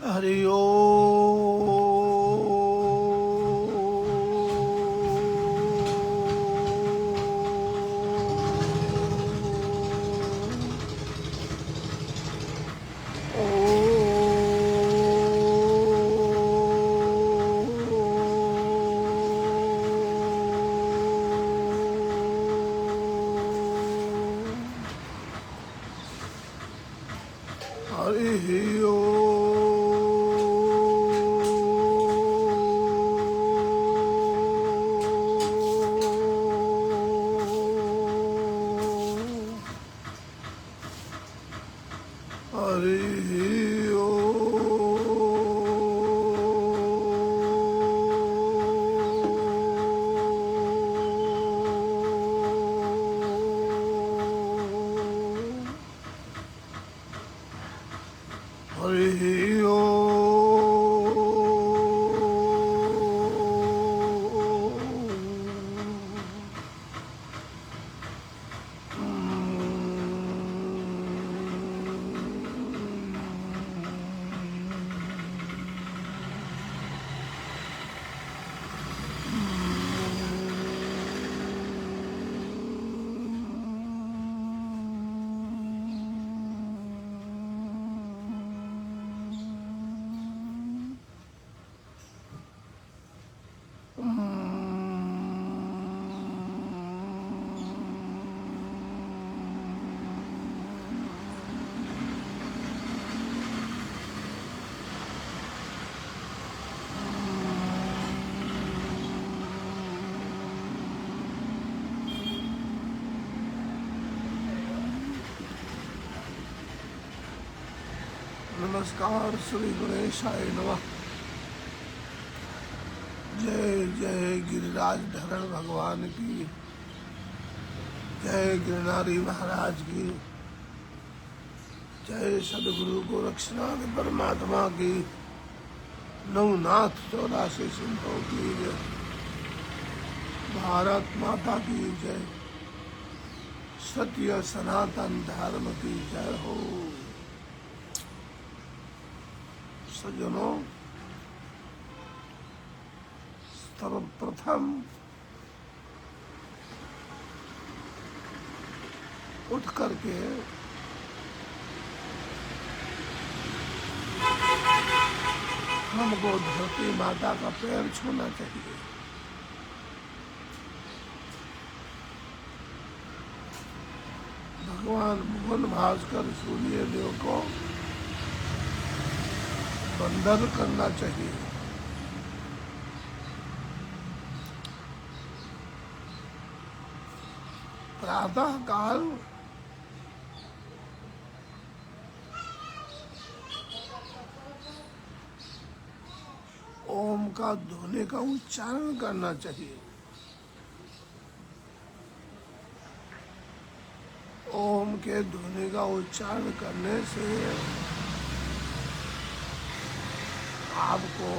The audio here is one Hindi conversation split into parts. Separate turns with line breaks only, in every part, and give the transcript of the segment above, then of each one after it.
हरि ओम। हरि ओम। हरि ओम। हरि नमस्कार। श्री गणेशाय नमः। जय जय गिरिराज धरण भगवान की जय। गिरनारी महाराज की जय। सदगुरु गोरक्षनाथ परमात्मा की। नवनाथ 84 सिंहों की जय। भारत माता की जय। सत्य सनातन धर्म की जय हो। सज्जनों, सर्वप्रथम उठ करके हमको धरती माता का पैर छूना चाहिए। भगवान भुवन भास्कर सूर्य देव को वंदन करना चाहिए। प्रातः काल ओम का ध्वनि का उच्चारण करना चाहिए। ओम के ध्वनि का उच्चारण करने से आपको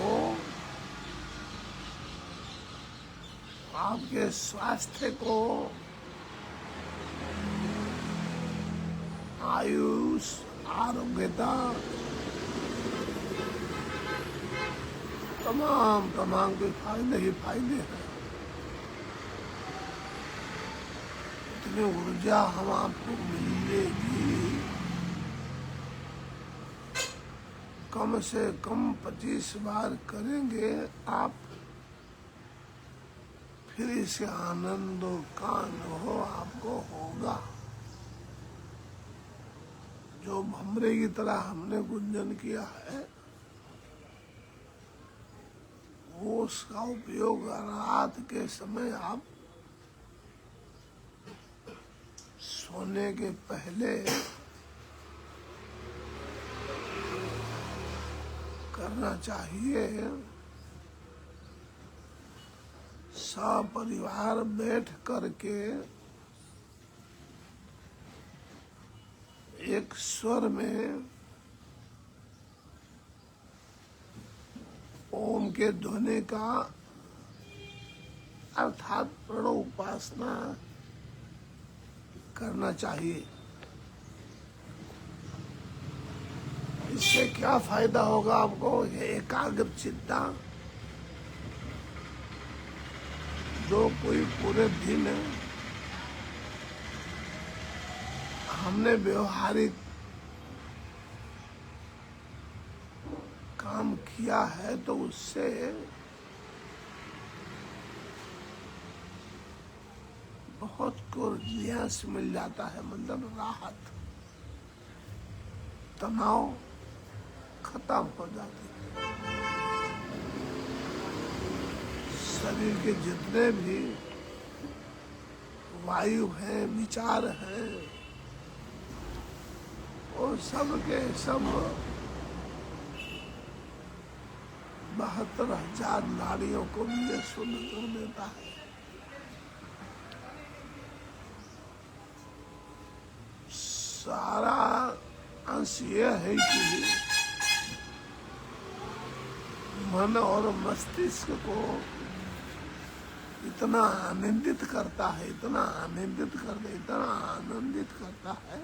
आपके स्वास्थ्य को, आयुष, आरोग्यता, तमाम के फायदे ही फायदे हैं। इतनी ऊर्जा हम आपको मिलेगी। कम से कम 25 बार करेंगे आप, फिर इससे आनंद का अनुभव आपको होगा। जो भमरे की तरह हमने गुंजन किया है, वो उसका उपयोग रात के समय आप सोने के पहले करना चाहिए। सपरिवार बैठ करके एक स्वर में ओम के ध्वनि का अर्थात प्रणव उपासना करना चाहिए। इससे क्या फायदा होगा आपको? ये एकाग्र चित्ता जो कोई पूरे दिन हमने व्यवहारिक काम किया है तो उससे बहुत को रिलैक्स मिल जाता है, मतलब राहत, तनाव खत्म हो जाती है। शरीर के जितने भी वायु हैं, विचार हैं, वो सब के सब 72,000 नाड़ियों को भी ये शुद्ध कर देता है। सारा अंश ये है कि मन और मस्तिष्क को इतना आनंदित करता है, इतना आनंदित करता है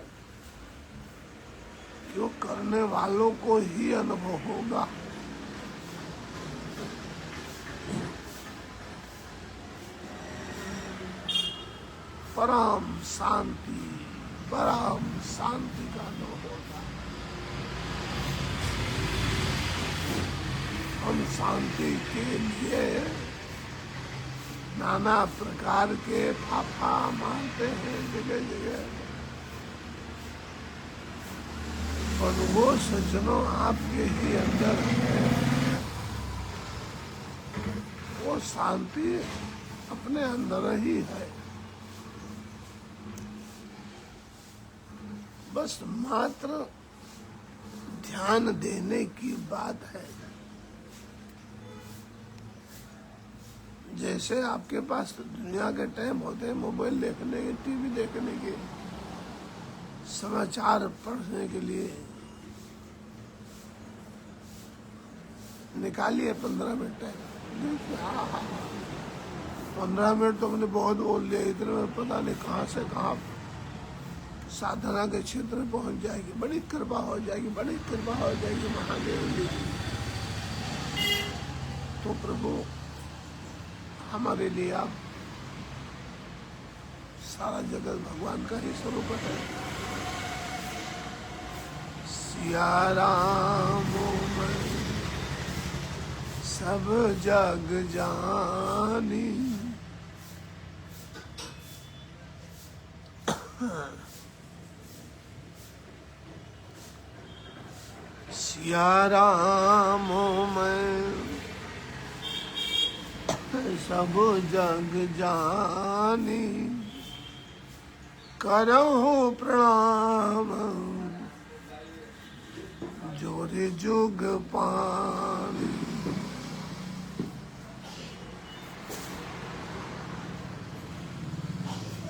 कि वो करने वालों को ही अनुभव होगा। परम शांति का अनुभव होता है। हम शांति के लिए नाना प्रकार के फाफा मारते हैं जगह जगह, और वो सज्जनों आपके ही अंदर है। वो शांति अपने अंदर ही है, बस मात्र ध्यान देने की बात है। जैसे आपके पास दुनिया के टाइम होते हैं मोबाइल देखने के, टीवी देखने के, समाचार पढ़ने के लिए, निकालिए 15 मिनट टाइम। 15 मिनट तो मैंने बहुत बोल लिया, इतने में पता नहीं कहाँ से कहाँ साधना के क्षेत्र में पहुंच जाएगी। बड़ी कृपा हो जाएगी महादेव जी। तो प्रभु हमारे लिए आप सारा जगत भगवान का ही स्वरूप है। सिया राम मैं सब जग जानी, सिया राम मैं सब जग जानी, करहु प्रणाम जोरे जुग पानी।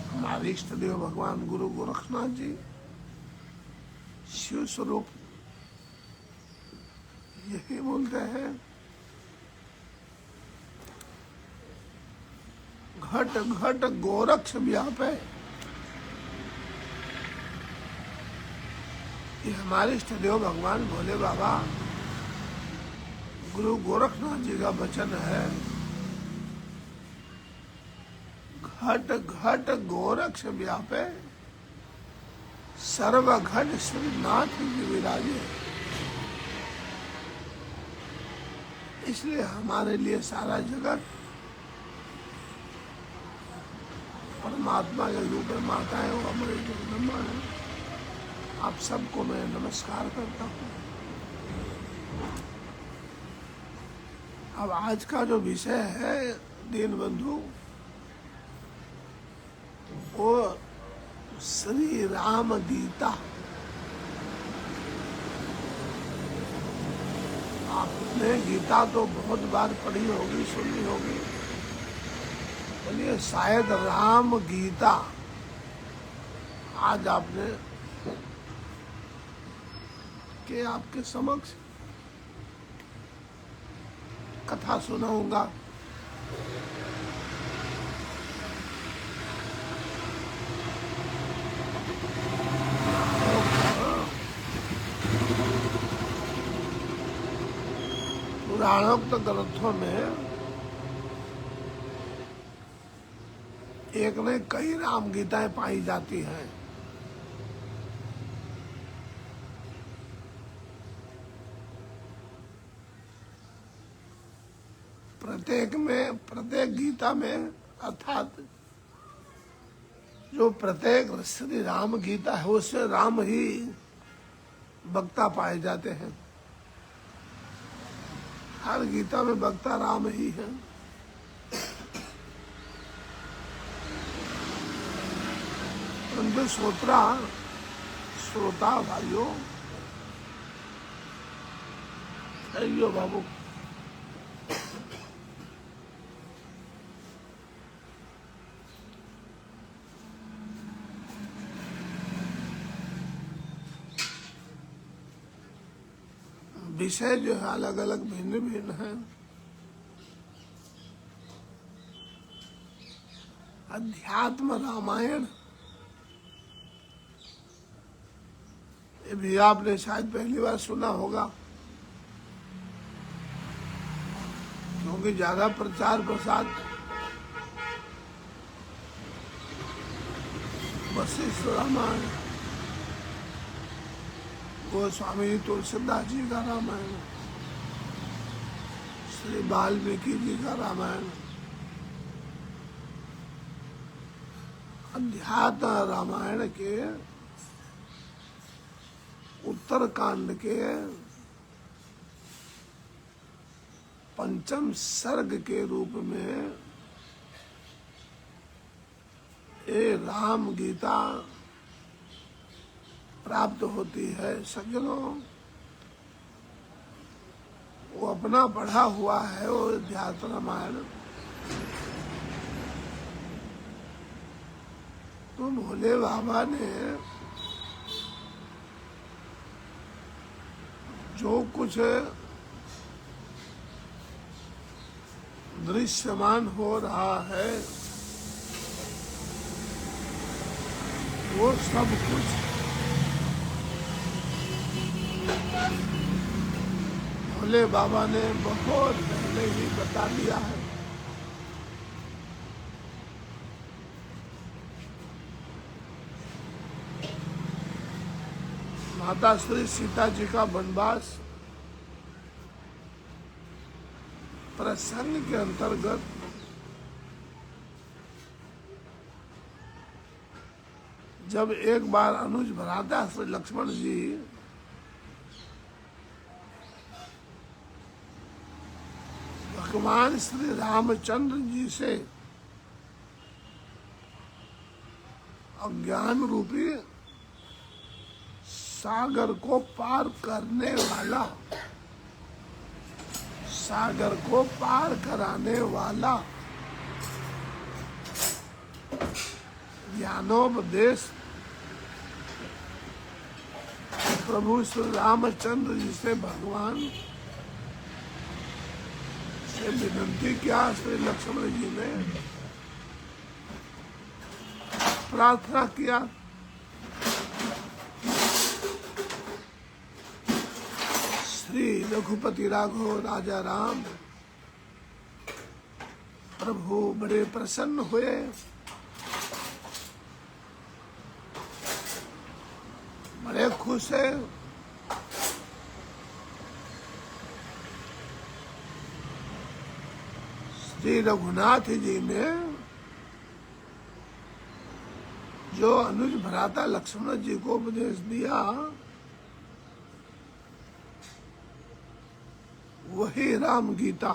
हमारे इष्ट देव भगवान गुरु गोरखनाथ जी शिव स्वरूप यही बोलते हैं, घट घट गोरक्ष व्यापे। ये हमारे इष्ट देव भगवान भोले बाबा गुरु गोरखनाथ जी का वचन है। घट घट गोरक्ष व्यापे, सर्व घट श्रीनाथ जी विराजे। इसलिए हमारे लिए सारा जगत परमात्मा के रूप में माताएं और हमारे जगदम्बा है। आप सबको मैं नमस्कार करता हूँ। अब आज का जो विषय है दीनबंधु, वो श्री राम गीता। आपने गीता तो बहुत बार पढ़ी होगी, सुनी होगी, बोलिए शायद राम गीता आज आपने के आपके समक्ष कथा सुनाऊंगा। पुराणोक्त ग्रंथों में एक ने कई राम गीताएं पाई जाती हैं। प्रत्येक गीता में अर्थात जो प्रत्येक श्री राम गीता है उससे राम ही वक्ता पाए जाते हैं। हर गीता में वक्ता राम ही है। परंतु श्रोता भाइयों, अयो बाबू, विषय जो है अलग अलग भिन्न भिन्न है। अध्यात्म रामायण, ये भी आपने शायद पहली बार सुना होगा, क्योंकि ज्यादा प्रचार प्रसार वशिष्ठ रामायण, गोस्वामी तुलसीदास जी का रामायण, श्री वाल्मीकि जी का रामायण, अध्यात्म रामायण के उत्तरकांड के पंचम सर्ग के रूप में ये राम गीता प्राप्त होती है। सज्जनों, वो अपना पढ़ा हुआ है वो अध्यात्म रामायण, तो भोले बाबा ने जो कुछ दृश्यमान हो रहा है वो सब कुछ भोले बाबा ने बहुत पहले ही बता दिया है। माता श्री सीता जी का वनवास प्रसंग के अंतर्गत जब एक बार अनुज भ्राता श्री लक्ष्मण जी भगवान श्री रामचंद्र जी से अज्ञान रूपी सागर को पार करने वाला, सागर को पार कराने वाला ज्ञानोपदेश प्रभु श्री रामचंद्र जी से भगवान से विनती किया। श्री लक्ष्मण जी ने प्रार्थना किया, श्री रघुपति राघव राजा राम प्रभु बड़े प्रसन्न हुए, बड़े खुश है। श्री रघुनाथ जी ने जो अनुज भ्राता लक्ष्मण जी को उपदेश दिया वही राम गीता,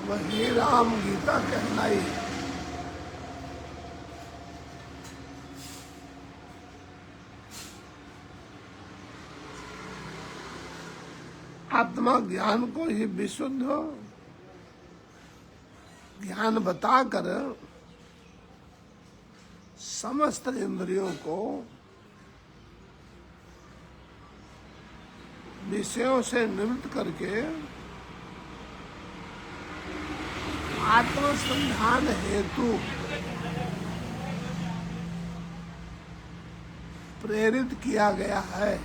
वही राम गीता कहलाई। आत्मा ज्ञान को ही विशुद्ध ज्ञान बताकर समस्त इंद्रियों को विषयों से निवृत्त करके आत्मसंधान हेतु प्रेरित किया गया है।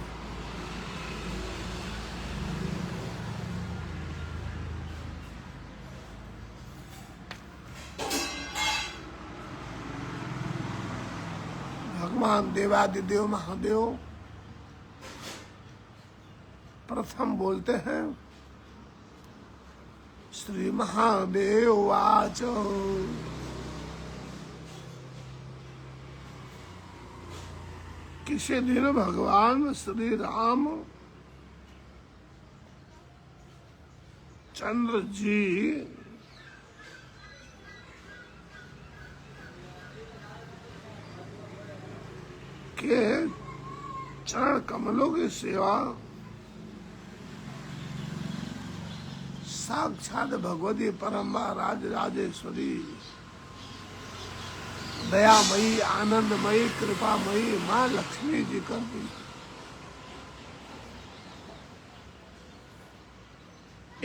भगवान देवादिदेव महादेव प्रथम बोलते हैं, श्री महादेव वाच। किसी दिन भगवान श्री राम चंद्र जी के चरण कमलों की सेवा साक्षात भगवती परम्बा राजराजेश्वरी दयामयी आनंदमयी कृपामयी माँ लक्ष्मी जी करती।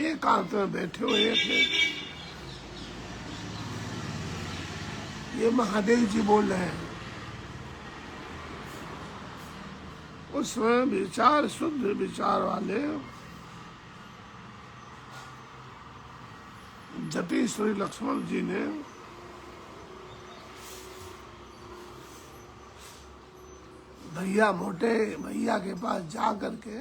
एकांत में बैठे हुए थे, ये महादेव जी बोल रहे हैं। उसमें विचार शुद्ध विचार वाले जति श्री लक्ष्मण जी ने भैया मोटे भैया के पास जा करके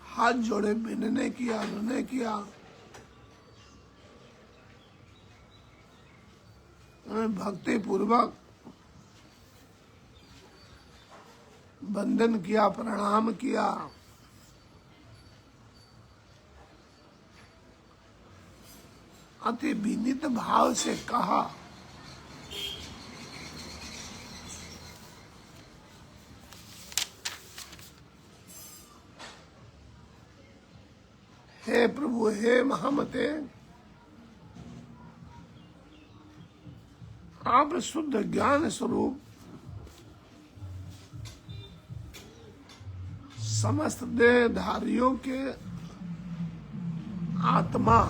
हाथ जोड़े विनय किया, उन्होंने किया, उन्हें भक्ति पूर्वक वंदन किया, प्रणाम किया। अति विनीत भाव से कहा, हे प्रभु, हे महामते, आप शुद्ध ज्ञान स्वरूप समस्त देहधारियों के आत्मा,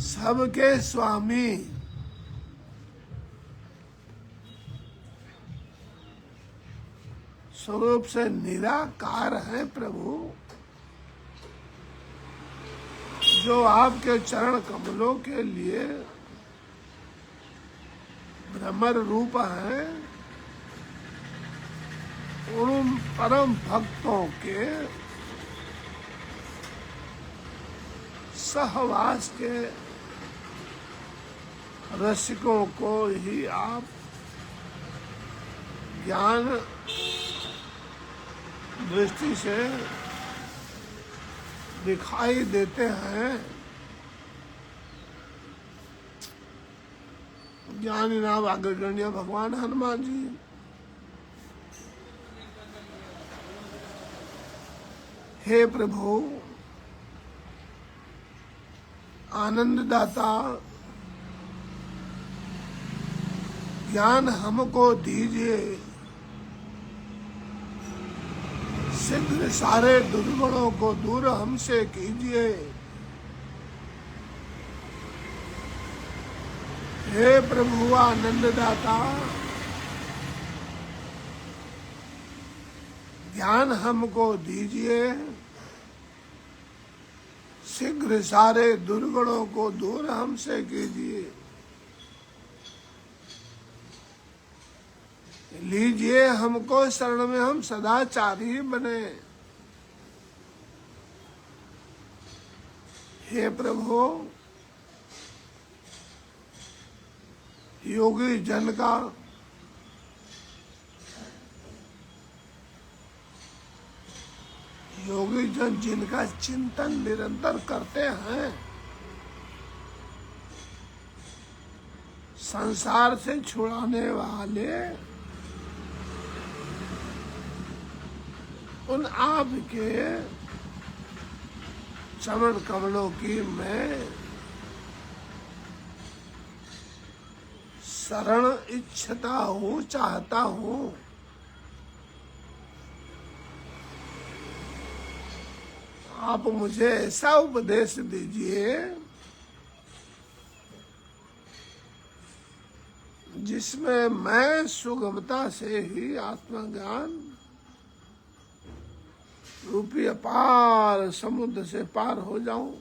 सबके स्वामी, स्वरूप से निराकार है प्रभु, जो आपके चरण कमलों के लिए भ्रमर रूप है। उन परम भक्तों के सहवास के रसिकों को ही आप ज्ञान दृष्टि से दिखाई देते हैं। ज्ञानी नाम अग्रगण्य भगवान हनुमान जी। हे प्रभु, आनंददाता, ज्ञान हमको दीजिए, शीघ्र सारे दुर्गुणों को दूर हमसे कीजिए। हे प्रभु आनंददाता, ज्ञान हमको दीजिए, शीघ्र सारे दुर्गुणों को दूर हमसे कीजिए। लीजिए हमको शरण में, हम सदाचारी बने। हे प्रभु, योगी जन का योगी जन जिनका चिंतन निरंतर करते हैं, संसार से छुड़ाने वाले उन आपके चरण कमलों की मैं शरण इच्छता हूँ, चाहता हूँ। आप मुझे ऐसा उपदेश दीजिए जिसमें मैं सुगमता से ही आत्मज्ञान रूपी अपार समुद्र से पार हो जाऊं।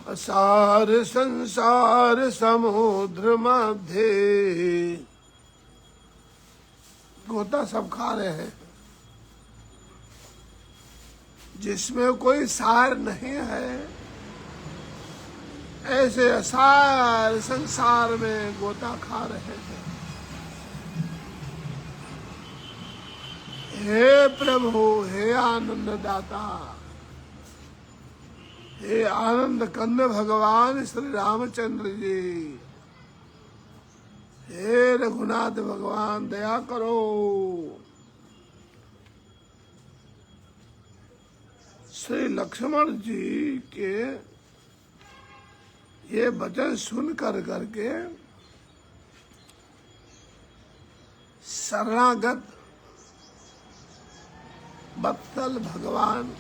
असार संसार समुद्र मध्य, गोता सब खा रहे हैं, जिसमें कोई सार नहीं है, ऐसे असार संसार में गोता खा रहे हैं। हे प्रभु, हे आनंद दाता, हे आनंद कंद भगवान श्री रामचंद्र जी, हे रघुनाथ भगवान दया करो। श्री लक्ष्मण जी के ये वचन सुन करके शरणागत वत्सल भगवान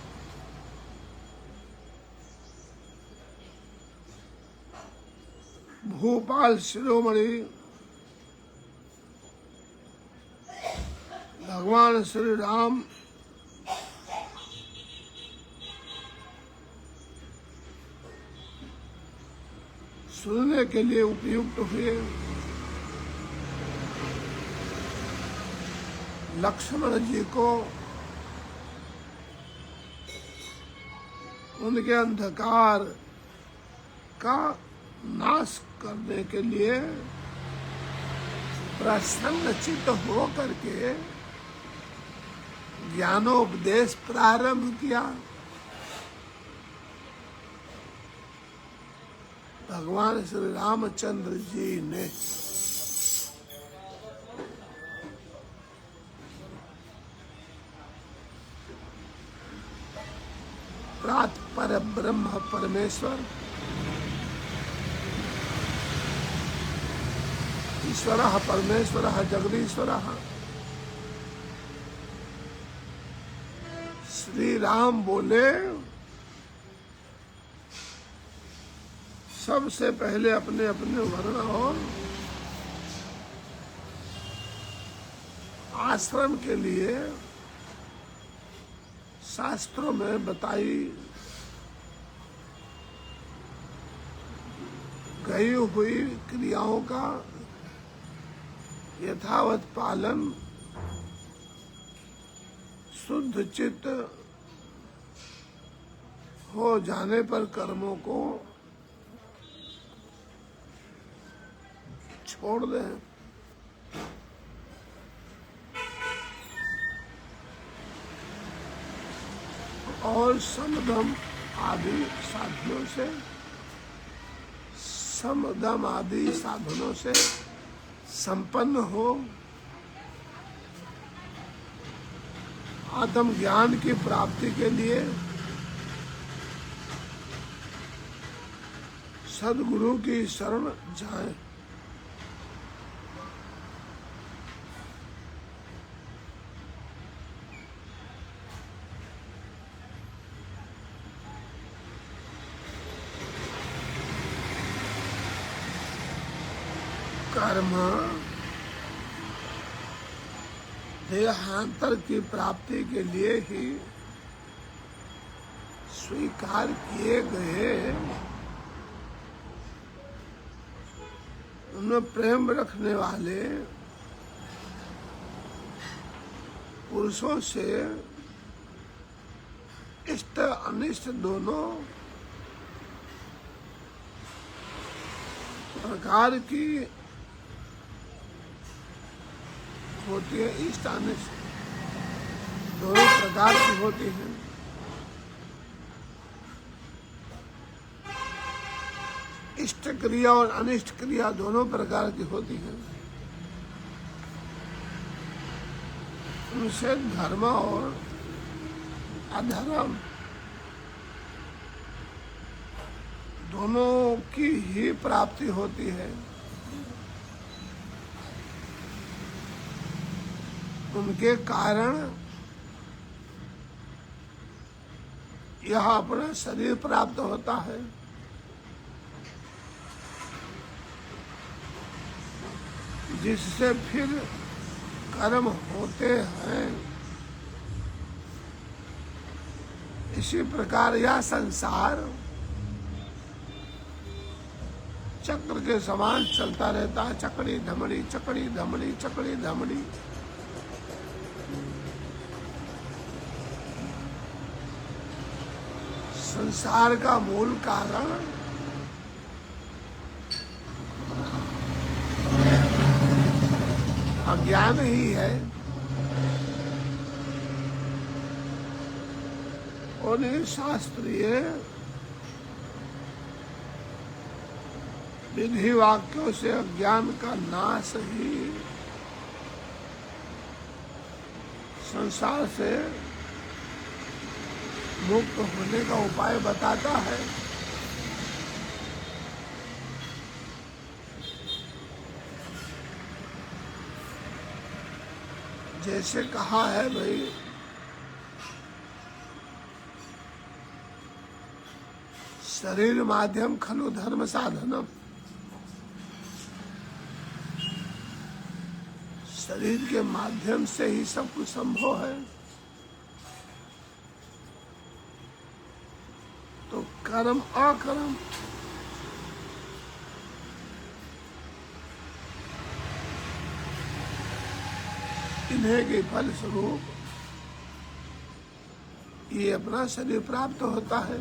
भूपाल शिरोमणि भगवान श्री राम सुनने के लिए उपयुक्त हुए। लक्ष्मण जी को उनके अंधकार का नाश करने के लिए प्रसन्न चित्त हो करके ज्ञानोपदेश प्रारंभ किया। भगवान श्री रामचंद्र जी ने प्रात पर ब्रह्म परमेश्वर ईश्वरः परमेश्वरः जगदीश्वरः श्री राम बोले, सबसे पहले अपने अपने वर्ण और आश्रम के लिए शास्त्रों में बताई गई हुई क्रियाओं का यथावत पालन शुद्ध चित्त हो जाने पर कर्मों को छोड़ दें। और समदम आदि साधनों से संपन्न हो आत्म ज्ञान की प्राप्ति के लिए सद्गुरु की शरण जाएं। कर्म देहांतर की प्राप्ति के लिए ही स्वीकार किए गए। उनमें प्रेम रखने वाले पुरुषों से इष्ट अनिष्ट दोनों प्रकार की होती है। इष्ट अनिष्ट दोनों प्रकार की होती है। इष्ट क्रिया और अनिष्ट क्रिया दोनों प्रकार की होती है। उनसे धर्म और अधर्म दोनों की ही प्राप्ति होती है। उनके कारण यह अपना शरीर प्राप्त होता है। जिससे फिर कर्म होते हैं। इसी प्रकार यह संसार चक्र के समान चलता रहता है। चकड़ी धमड़ी, चकड़ी धमड़ी, चकड़ी धमड़ी। संसार का मूल कारण अज्ञान ही है। उन्हीं शास्त्रीय विधि वाक्यों से अज्ञान का नाश ही संसार से मुक्त होने का उपाय बताता है। जैसे कहा है भाई, शरीर माध्यम खलु धर्म साधनम। शरीर के माध्यम से ही सब कुछ संभव है। तो कर्म अकर्म इन्हें के फल स्वरूप ये अपना शरीर प्राप्त होता है।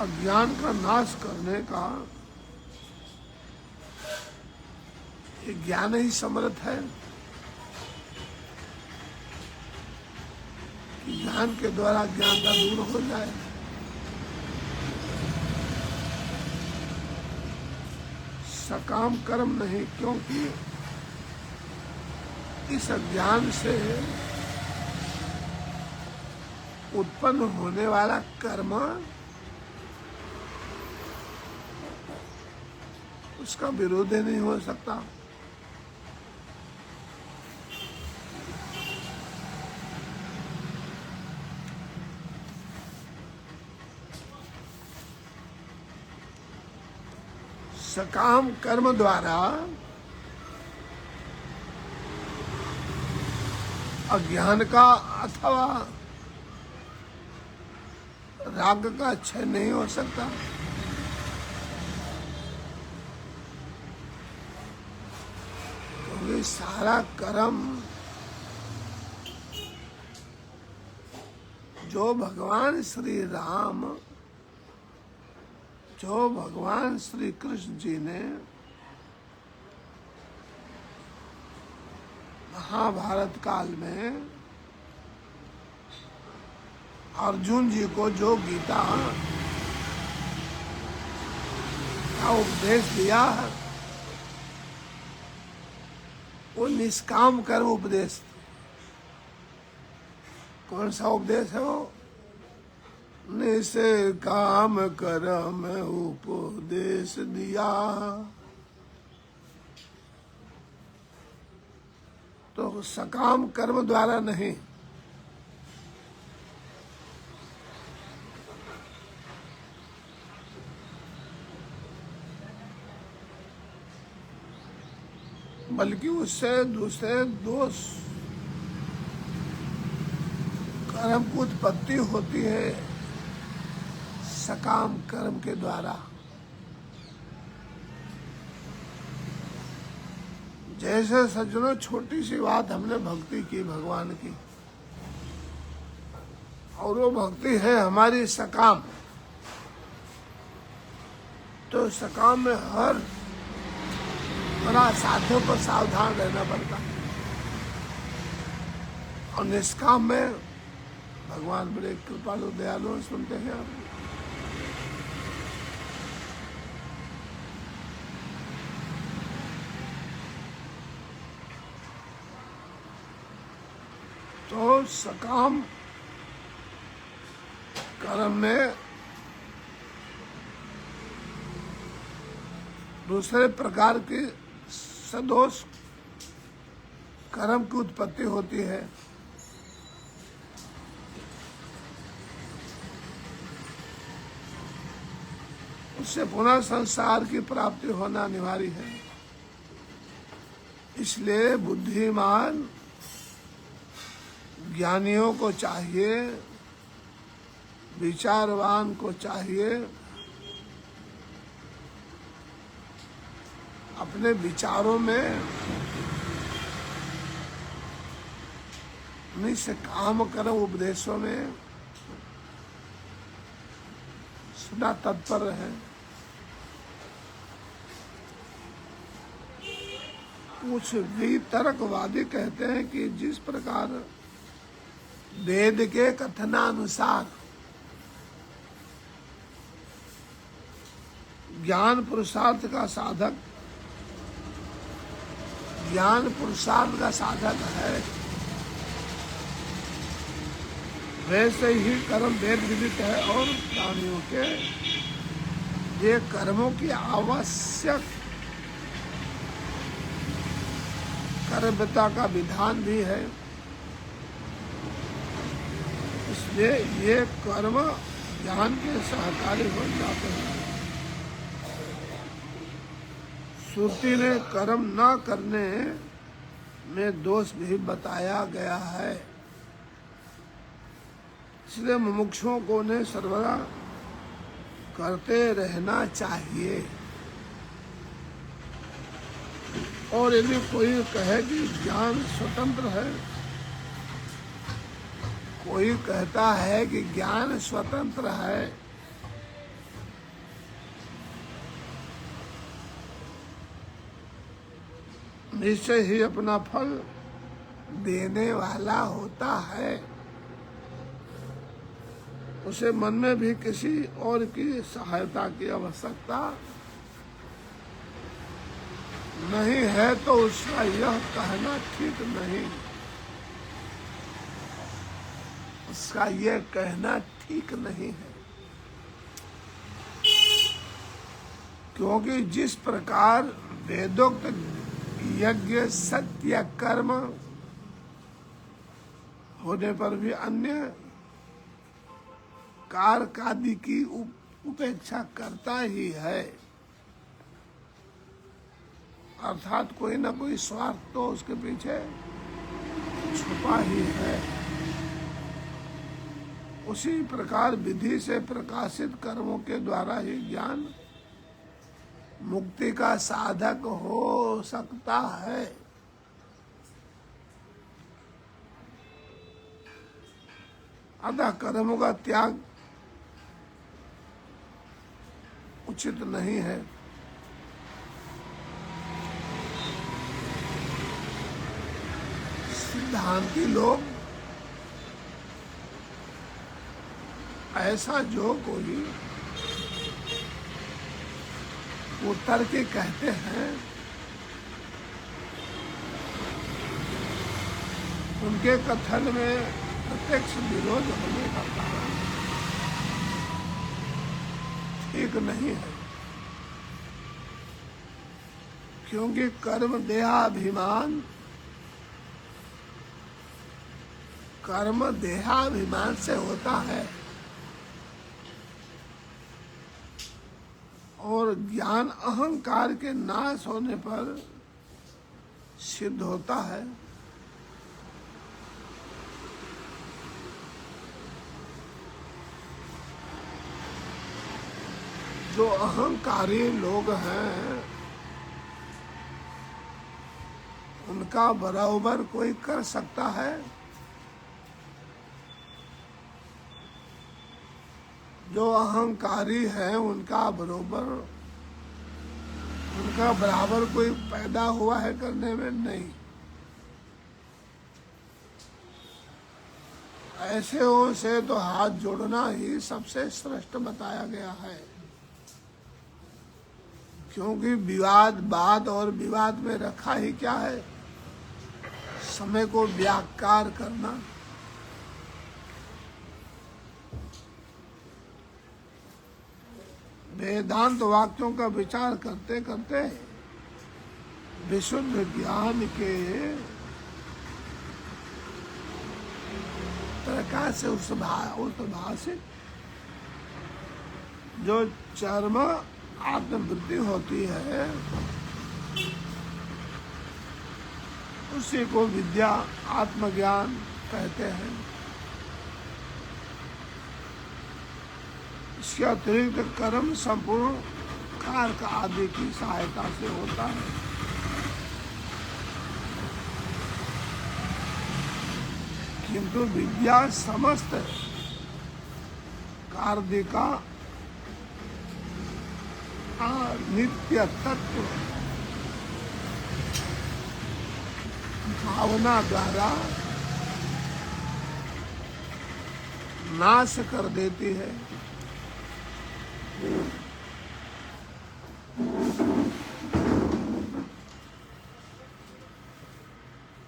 अज्ञान का नाश करने का ये ज्ञान ही समर्थ है कि ज्ञान के द्वारा ज्ञानता दूर हो जाए। सकाम कर्म नहीं, क्योंकि इस अज्ञान से उत्पन्न होने वाला कर्म उसका विरोध ही नहीं हो सकता। सकाम कर्म द्वारा अज्ञान का अथवा राग का क्षय नहीं हो सकता। क्योंकि सारा कर्म जो भगवान श्री राम, जो भगवान श्री कृष्ण जी ने महाभारत काल में अर्जुन जी को जो गीता का उपदेश दिया है, वो निष्काम कर्म उपदेश। कौन सा उपदेश है वो? निष्काम कर्म उपदेश दिया। तो सकाम कर्म द्वारा नहीं, बल्कि उससे दूसरे दोष कर्म की उत्पत्ति होती है सकाम कर्म के द्वारा। जैसे सज्जनों, छोटी सी बात, हमने भक्ति की भगवान की, और वो भक्ति है हमारी सकाम। तो सकाम में हर बड़ा साध्यों पर सावधान रहना पड़ता है, और निष्काम में भगवान बड़े कृपालु दयालु सुनते हैं आप। तो सकाम कर्म में दूसरे प्रकार की सदोष कर्म की उत्पत्ति होती है। उससे पुनः संसार की प्राप्ति होना अनिवार्य है। इसलिए बुद्धिमान ज्ञानियों को चाहिए, विचारवान को चाहिए, अपने विचारों में निश्चय काम कर्म उपदेशों में सदा तत्पर रहे। कुछ वितर्कवादी कहते हैं कि जिस प्रकार वेद के कथनानुसार ज्ञान पुरुषार्थ का साधक है, वैसे ही कर्म वेद विदित है और प्राणियों के ये कर्मों की आवश्यक कर्मता का विधान भी है। इसलिए ये कर्म ज्ञान के सहकारी हो जाते हैं। श्रुति ने कर्म न करने में दोष भी बताया गया है। इसलिए मुमुक्षुओं को ने सर्वदा करते रहना चाहिए। और यदि कोई कहे कि ज्ञान स्वतंत्र है, कोई कहता है कि ज्ञान स्वतंत्र है, निश्चय ही अपना फल देने वाला होता है, उसे मन में भी किसी और की सहायता की आवश्यकता नहीं है, तो उसका यह कहना ठीक नहीं। उसका यह कहना ठीक नहीं है, क्योंकि जिस प्रकार वेदोक्त यज्ञ सत्य कर्म होने पर भी अन्य कारकादि की उपेक्षा करता ही है, अर्थात कोई ना कोई स्वार्थ तो उसके पीछे छुपा ही है। उसी प्रकार विधि से प्रकाशित कर्मों के द्वारा ही ज्ञान मुक्ति का साधक हो सकता है। अतः कर्मों का त्याग उचित नहीं है। सिद्धांती लोग ऐसा जो कोई वो तर्क कहते हैं, उनके कथन में प्रत्यक्ष विरोध होने का कारण ठीक नहीं है, क्योंकि कर्म देहाभिमान से होता है और ज्ञान अहंकार के नाश होने पर सिद्ध होता है। जो अहंकारी लोग हैं उनका बराबर कोई कर सकता है? जो अहंकारी है उनका बराबर कोई पैदा हुआ है करने में? नहीं। ऐसे हो से तो हाथ जोड़ना ही सबसे श्रेष्ठ बताया गया है, क्योंकि वाद और विवाद में रखा ही क्या है? समय को व्याकार करना। वेदांत वाक्यों का विचार करते करते विशुद्ध ज्ञान के प्रकाश से उद्भासित जो चरम आत्मवृत्ति होती है उसी को विद्या आत्मज्ञान कहते हैं। इसके अतिरिक्त कर्म संपूर्ण कारक आदि की सहायता से होता है। किंतु विद्या समस्त कार्य का नित्य तत्व भावना द्वारा नाश कर देती है।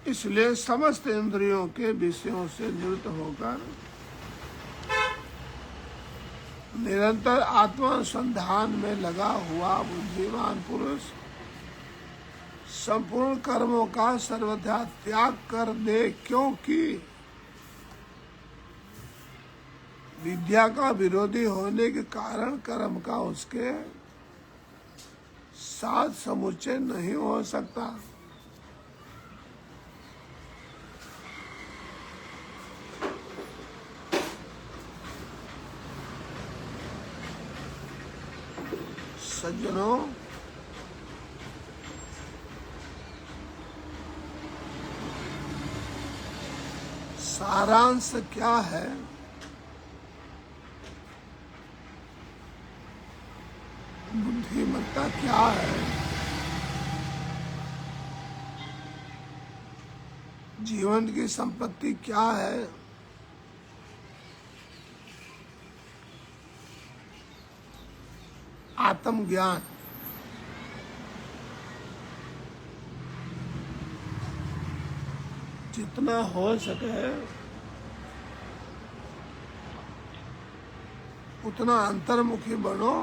इसलिए समस्त इंद्रियों के विषयों से निवृत्त होकर निरंतर आत्मानुसंधान में लगा हुआ बुद्धिमान पुरुष संपूर्ण कर्मों का सर्वथा त्याग कर दे, क्योंकि विद्या का विरोधी होने के कारण कर्म का उसके साथ समुच्चय नहीं हो सकता। सज्जनों, सारांश क्या है? बुद्धिमत्ता क्या है? जीवन की संपत्ति क्या है? आत्मज्ञान। जितना हो सके उतना अंतर्मुखी बनो,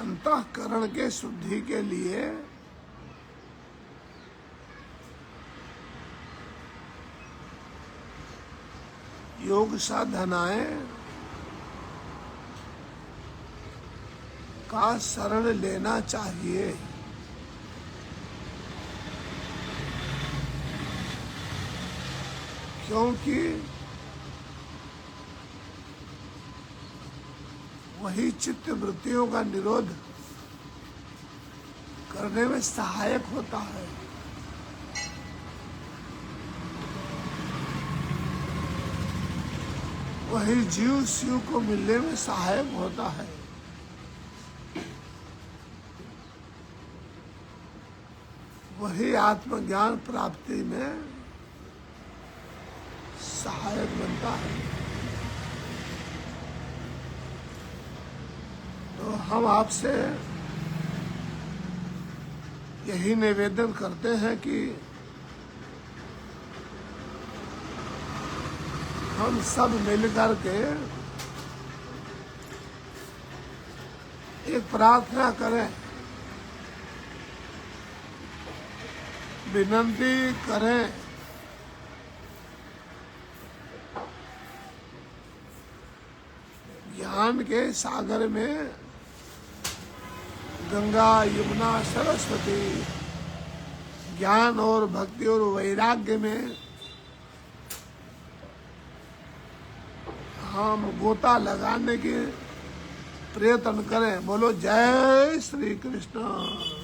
अंतःकरण के शुद्धि के लिए योग साधनाएं का शरण लेना चाहिए। क्योंकि वही चित्त वृत्तियों का निरोध करने में सहायक होता है। वही जीव शिव को मिलने में सहायक होता है। वही आत्मज्ञान प्राप्ति में सहायक बनता है। तो हम आपसे यही निवेदन करते हैं कि हम सब मिलकर के एक प्रार्थना करें, विनती करें ज्ञान के सागर में गंगा यमुना सरस्वती ज्ञान और भक्ति और वैराग्य में हम गोता लगाने के प्रयत्न करें। बोलो जय श्री कृष्ण।